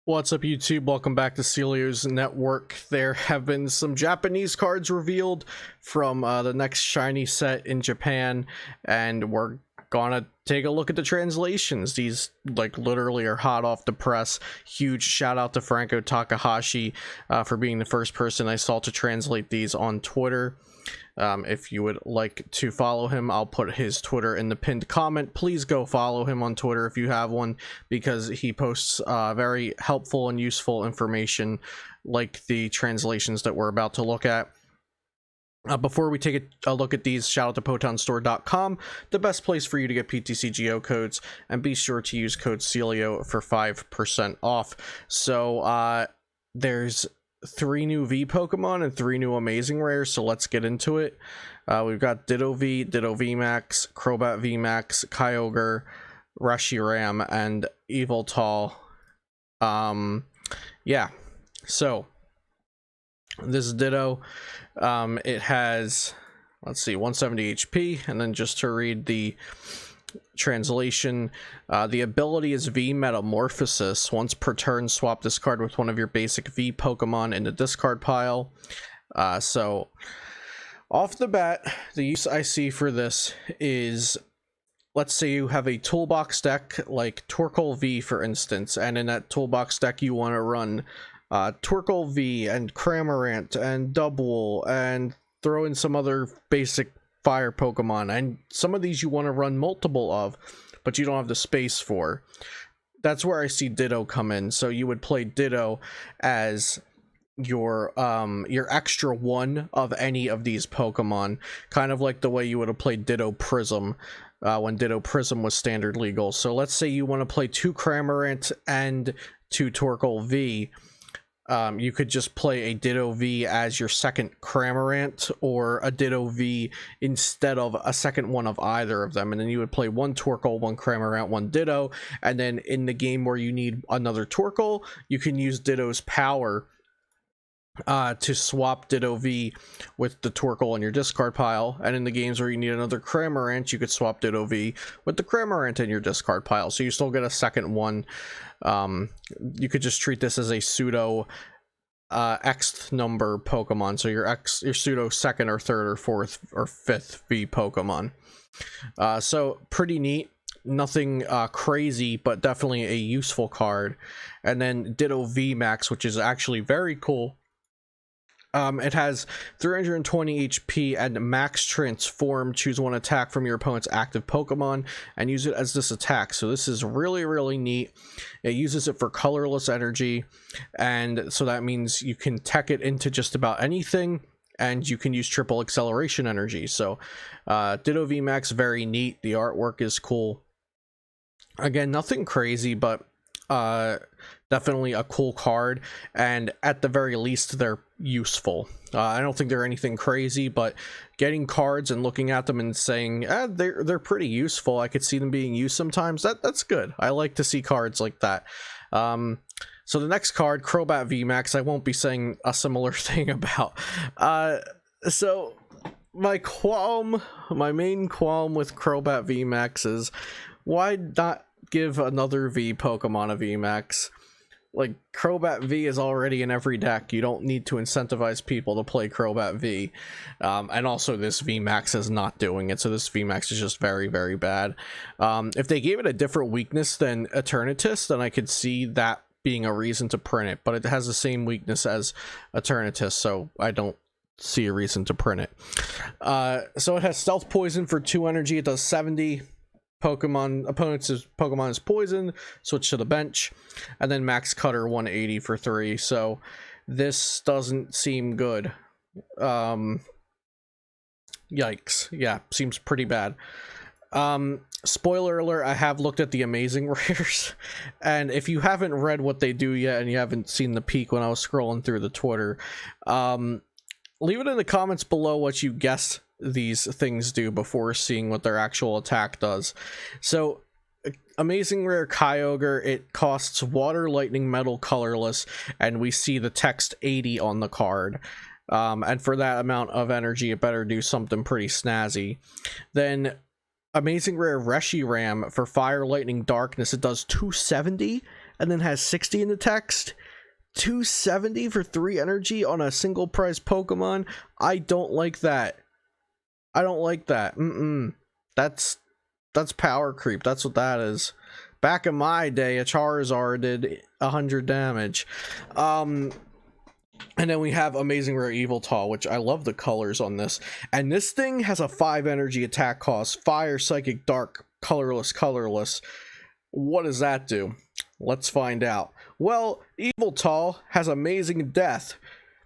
What's up, YouTube? Welcome back to Celio's Network. There have been some Japanese cards revealed from the next shiny set in Japan, and we're gonna take a look at the translations. These like literally are hot off the press. Huge shout out to Franco Takahashi for being the first person I saw to translate these on Twitter. If you would like to follow him, I'll put his Twitter in the pinned comment. Please go follow him on Twitter if you have one, because he posts very helpful and useful information like the translations that we're about to look at. Before we take a look at these, shout out to PotonStore.com, the best place for you to get PTCGO codes, and be sure to use code Celio for 5% off. So there's 3 new V Pokemon and 3 new Amazing Rares, so let's get into it. We've got Ditto V Max, Crobat V Max, Kyogre, Reshiram, and Yveltal. Yeah, so this is Ditto. It has, let's see, 170 HP, and then just to read the translation, the ability is V Metamorphosis. Once per turn, swap this card with one of your basic V Pokemon in the discard pile. So off the bat, the use I see for this is, let's say you have a toolbox deck like Torkoal V, for instance, and in that toolbox deck you want to run Torkoal V and Cramorant and Double and throw in some other basic fire Pokemon, and some of these you want to run multiple of, but you don't have the space for. That's where I see Ditto come in. So you would play Ditto as your extra one of any of these Pokemon, kind of like the way you would have played Ditto Prism when Ditto Prism was standard legal. So let's say you want to play 2 Cramorant and 2 Torkoal V. You could just play a Ditto V as your second Cramorant, or a Ditto V instead of a second one of either of them, and then you would play 1 Torkoal, 1 Cramorant, 1 Ditto, and then in the game where you need another Torkoal, you can use Ditto's power to swap Ditto V with the Torkoal in your discard pile, and in the games where you need another Cramorant, you could swap Ditto V with the Cramorant in your discard pile, so you still get a second one. You could just treat this as a pseudo X number Pokemon, so your pseudo second or third or fourth or fifth V Pokemon. So pretty neat. Nothing crazy, but definitely a useful card. And then Ditto V Max, which is actually very cool. It has 320 HP and max transform. Choose one attack from your opponent's active Pokemon and use it as this attack. So this is really, really neat. It uses it for colorless energy, and so that means you can tech it into just about anything, and you can use triple acceleration energy. So Ditto V Max, very neat. The artwork is cool. Again, nothing crazy, but definitely a cool card, and at the very least they're useful. I don't think they're anything crazy, but getting cards and looking at them and saying they're pretty useful, I could see them being used sometimes, that's good. I like to see cards like that. So the next card, Crobat V Max, I won't be saying a similar thing about. So my main qualm with Crobat V Max is, why not give another V Pokemon a V Max? Like, Crobat V is already in every deck. You don't need to incentivize people to play Crobat V. And also this V Max is not doing it, so this V Max is just very, very bad. If they gave it a different weakness than Eternatus, then I could see that being a reason to print it, but it has the same weakness as Eternatus, so I don't see a reason to print it. So it has Stealth Poison for 2 energy. It does 70. Opponent's Pokemon is poisoned, switch to the bench, and then Max Cutter 180 for 3. So this doesn't seem good. Yikes. Yeah, seems pretty bad. Spoiler alert, I have looked at the Amazing Rares, and if you haven't read what they do yet and you haven't seen the peak when I was scrolling through the Twitter, leave it in the comments below what you guessed these things do before seeing what their actual attack does. So Amazing Rare Kyogre, it costs Water, Lightning, Metal, Colorless, and we see the text 80 on the card. And for that amount of energy, it better do something pretty snazzy. Then Amazing Rare Reshiram for Fire, Lightning, Darkness, it does 270, and then has 60 in the text. 270 for 3 energy on a single prize Pokemon. I don't like that. I don't like that. That's power creep. That's what that is. Back in my day, a Charizard did 100 damage. And then we have Amazing Rare Eviltal, which I love the colors on this. And this thing has a 5 energy attack cost. Fire, Psychic, Dark, Colorless, Colorless. What does that do? Let's find out. Well, Eviltal has Amazing Death.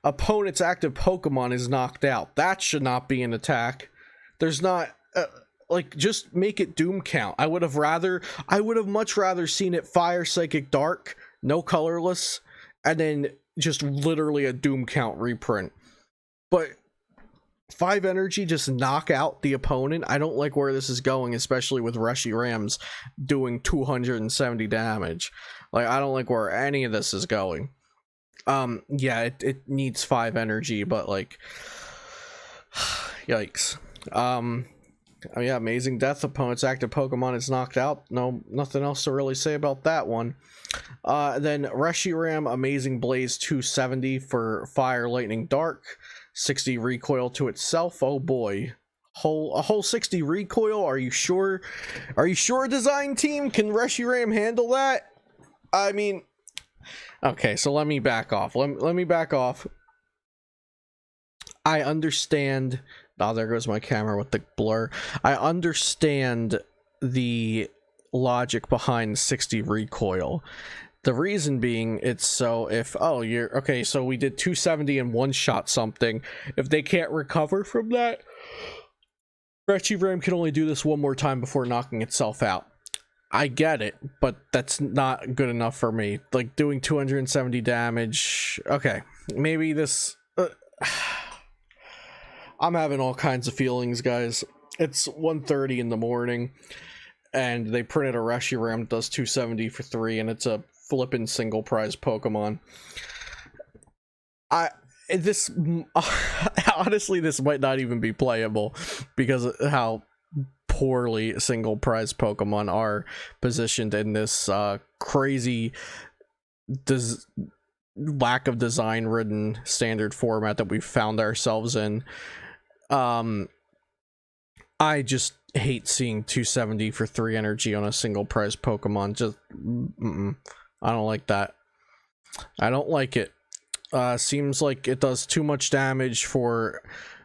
Opponent's active Pokemon is knocked out. That should not be an attack. There's not... like, just make it Doom count. I would have much rather seen it Fire, Psychic, Dark, no Colorless, and then just literally a Doom count reprint. But 5 energy, just knock out the opponent. I don't like where this is going, especially with Reshiram's doing 270 damage. Like, I don't like where any of this is going. Yeah, it needs 5 energy, but like, yikes. Yeah, Amazing Death, opponent's active Pokemon is knocked out. No, nothing else to really say about that one. Then Reshiram, Amazing Blaze, 270 for Fire, Lightning, Dark, 60 recoil to itself. Oh boy, a whole 60 recoil. Are you sure? Are you sure, design team? Can Reshiram handle that? I mean, okay, so let me back off. Let me back off. I understand. Oh, there goes my camera with the blur. I understand the logic behind 60 recoil. The reason being, it's so if, oh, you're, okay, so we did 270 and one-shot something. If they can't recover from that, Reshiram can only do this one more time before knocking itself out. I get it, but that's not good enough for me. Like, doing 270 damage, okay, maybe this... I'm having all kinds of feelings, guys. It's 1:30 in the morning, and they printed a Reshiram that does 270 for 3, and it's a flippin' single prize Pokemon. Honestly, this might not even be playable because of how poorly single prize Pokemon are positioned in this crazy lack of design ridden standard format that we've found ourselves in. I just hate seeing 270 for 3 energy on a single prize Pokemon. Just I don't like that. I don't like it. Seems like it does too much damage for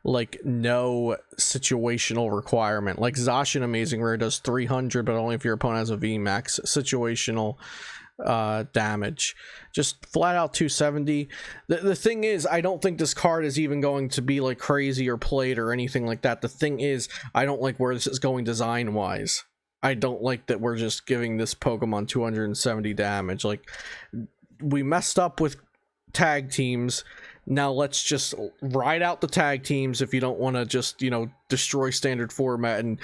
like no situational requirement. Like Zacian Amazing Rare does 300, but only if your opponent has a V Max situational damage. Just flat out 270. The thing is, I don't think this card is even going to be like crazy or played or anything like that. The thing is, I don't like where this is going design wise. I don't like that we're just giving this Pokemon 270 damage. Like, we messed up with tag teams. Now let's just ride out the tag teams if you don't want to just, you know, destroy standard format and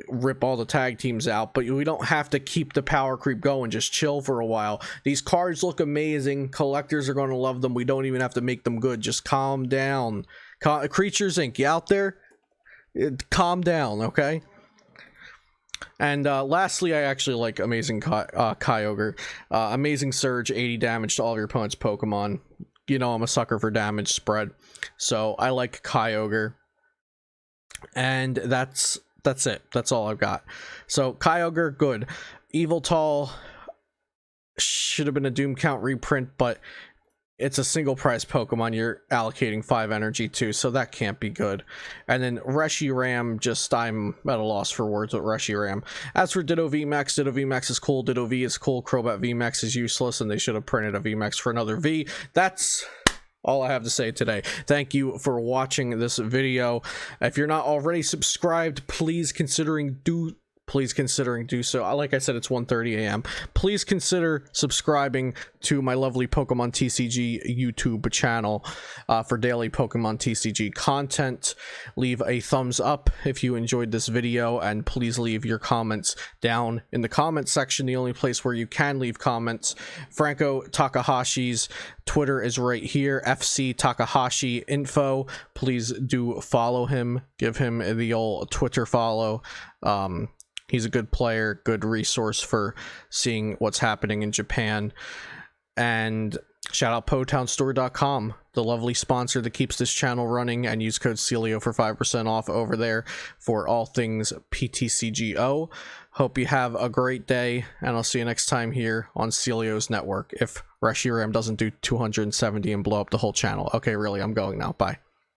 rip all the tag teams out. But we don't have to keep the power creep going. Just chill for a while. These cards look amazing. Collectors are going to love them. We don't even have to make them good. Just calm down. Creatures Inc., you out there? Calm down, okay? And lastly, I actually like Amazing Kyogre. Amazing Surge, 80 damage to all of your opponent's Pokemon. You know I'm a sucker for damage spread, so I like Kyogre, and that's it. That's all I've got. So Kyogre, good. Eviltal should have been a Doom Count reprint, but it's a single prize Pokemon you're allocating 5 energy to, so that can't be good. And then Reshiram, just I'm at a loss for words with Reshiram. As for Ditto V Max is cool, Ditto V is cool, Crobat V Max is useless, and they should have printed a V Max for another V. That's all I have to say today. Thank you for watching this video. If you're not already subscribed, please considering do so. Like I said, it's 1:30 a.m. Please consider subscribing to my lovely Pokemon TCG YouTube channel for daily Pokemon TCG content. Leave a thumbs up if you enjoyed this video, and please leave your comments down in the comment section, the only place where you can leave comments. Franco Takahashi's Twitter is right here, FC Takahashi Info. Please do follow him, give him the old Twitter follow. He's a good player, good resource for seeing what's happening in Japan. And shout out PotownStore.com, the lovely sponsor that keeps this channel running, and use code Celio for 5% off over there for all things PTCGO. Hope you have a great day, and I'll see you next time here on Celio's Network, if Reshiram doesn't do 270 and blow up the whole channel. Okay, really, I'm going now. Bye.